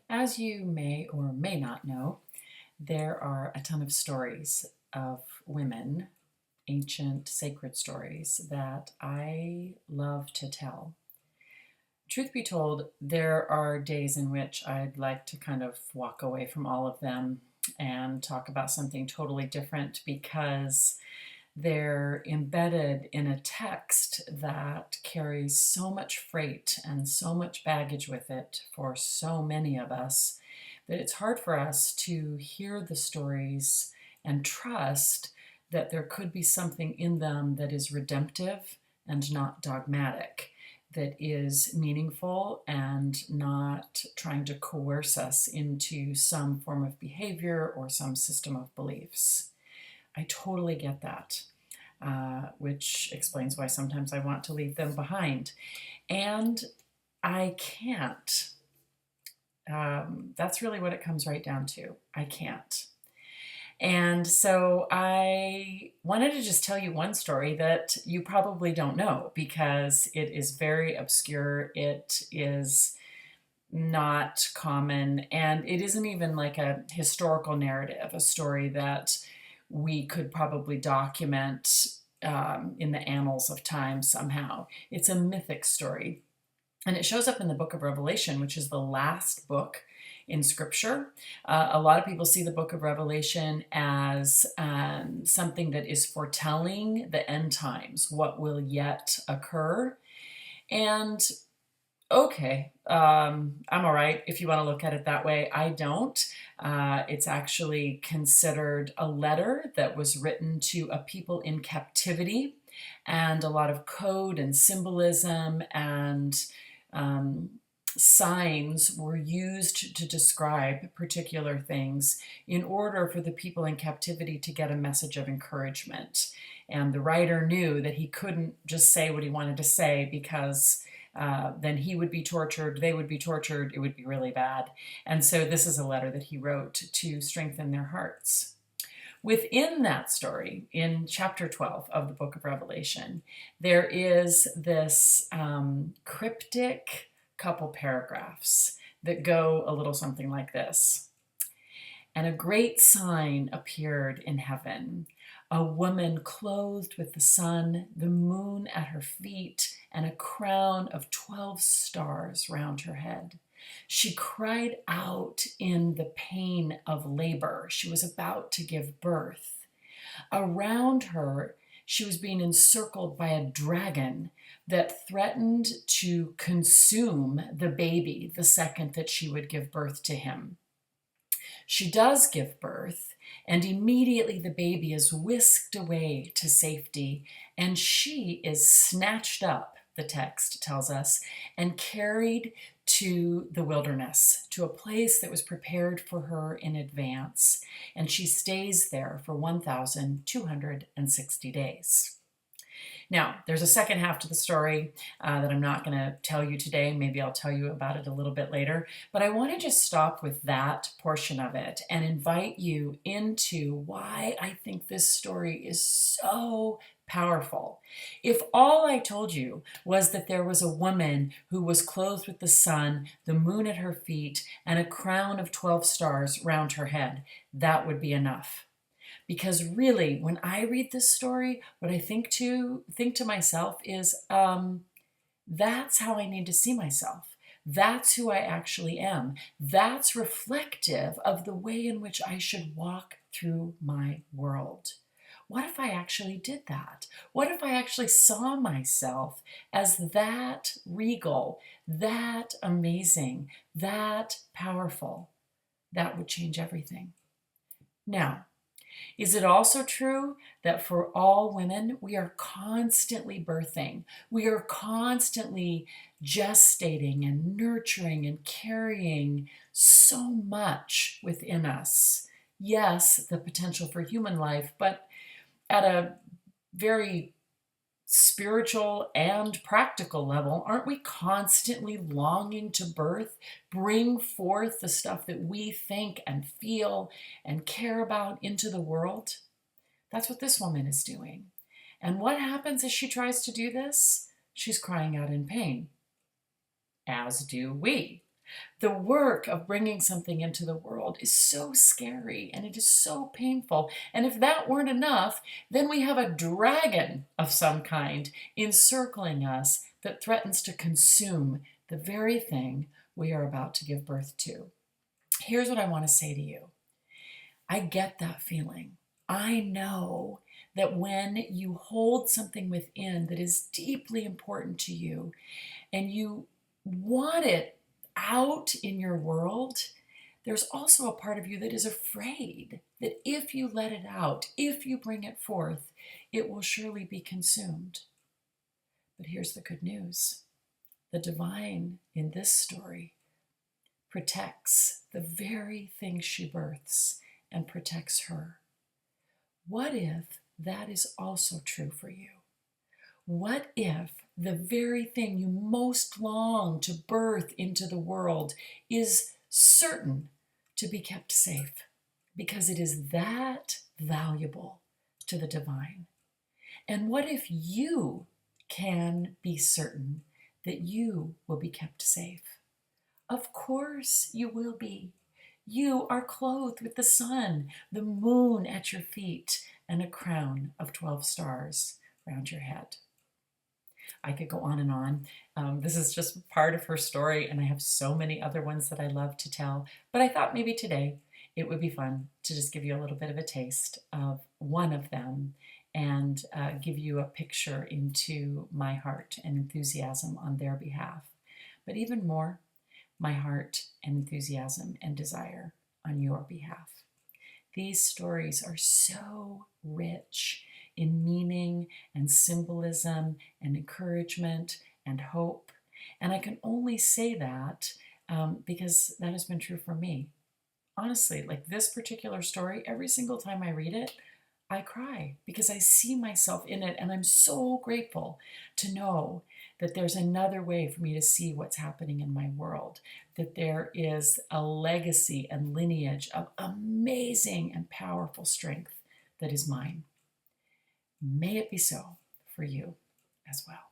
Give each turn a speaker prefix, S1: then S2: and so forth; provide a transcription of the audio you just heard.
S1: As you may or may not know, there are a ton of stories of women, ancient sacred stories, that I love to tell. Truth be told, there are days in which I'd like to kind of walk away from all of them and talk about something totally different because they're embedded in a text that carries so much freight and so much baggage with it for so many of us that it's hard for us to hear the stories and trust that there could be something in them that is redemptive and not dogmatic, that is meaningful and not trying to coerce us into some form of behavior or some system of beliefs. I totally get that, which explains why sometimes I want to leave them behind. And I can't. That's really what it comes right down to. I can't. And so I wanted to just tell you one story that you probably don't know because it is very obscure. It is not common, and it isn't even like a historical narrative, a story that we could probably document in the annals of time somehow. It's a mythic story, and it shows up in the book of Revelation, which is the last book in Scripture. A lot of people see the book of Revelation as something that is foretelling the end times, what will yet occur. And okay, I'm all right if you want to look at it that way. I don't. It's actually considered a letter that was written to a people in captivity, and a lot of code and symbolism and um, signs were used to describe particular things in order for the people in captivity to get a message of encouragement. And the writer knew that he couldn't just say what he wanted to say because then he would be tortured, they would be tortured, it would be really bad. And so this is a letter that he wrote to strengthen their hearts. Within that story, in chapter 12 of the book of Revelation, there is this cryptic couple paragraphs that go a little something like this. And a great sign appeared in heaven, a woman clothed with the sun, the moon at her feet, and a crown of 12 stars round her head. She cried out in the pain of labor. She was about to give birth. Around her, she was being encircled by a dragon that threatened to consume the baby the second that she would give birth to him. She does give birth, and immediately the baby is whisked away to safety, and she is snatched up, the text tells us, and carried to the wilderness, to a place that was prepared for her in advance. And she stays there for 1,260 days. Now, there's a second half to the story that I'm not going to tell you today. Maybe I'll tell you about it a little bit later. But I want to just stop with that portion of it and invite you into why I think this story is so powerful. If all I told you was that there was a woman who was clothed with the sun, the moon at her feet, and a crown of 12 stars round her head, that would be enough. Because really, when I read this story, what I think to myself is, that's how I need to see myself. That's who I actually am. That's reflective of the way in which I should walk through my world. What if I actually did that? What if I actually saw myself as that regal, that amazing, that powerful? That would change everything. Now, is it also true that for all women, we are constantly birthing? We are constantly gestating and nurturing and carrying so much within us. Yes, the potential for human life, but at a very spiritual and practical level, aren't we constantly longing to birth, bring forth the stuff that we think and feel and care about into the world? That's what this woman is doing. And what happens as she tries to do this? She's crying out in pain, as do we. The work of bringing something into the world is so scary and it is so painful. And if that weren't enough, then we have a dragon of some kind encircling us that threatens to consume the very thing we are about to give birth to. Here's what I want to say to you. I get that feeling. I know that when you hold something within that is deeply important to you and you want it out in your world, there's also a part of you that is afraid that if you let it out, if you bring it forth, it will surely be consumed. But here's the good news. The divine in this story protects the very thing she births and protects her. What if that is also true for you? What if the very thing you most long to birth into the world is certain to be kept safe because it is that valuable to the divine? And what if you can be certain that you will be kept safe? Of course you will be. You are clothed with the sun, the moon at your feet, and a crown of 12 stars round your head. I could go on and on. This is just part of her story, and I have so many other ones that I love to tell. But I thought maybe today it would be fun to just give you a little bit of a taste of one of them and give you a picture into my heart and enthusiasm on their behalf. But even more, my heart and enthusiasm and desire on your behalf. These stories are so rich in meaning and symbolism and encouragement and hope. And I can only say that because that has been true for me. Honestly, like this particular story, every single time I read it, I cry because I see myself in it, and I'm so grateful to know that there's another way for me to see what's happening in my world, that there is a legacy and lineage of amazing and powerful strength that is mine. May it be so for you as well.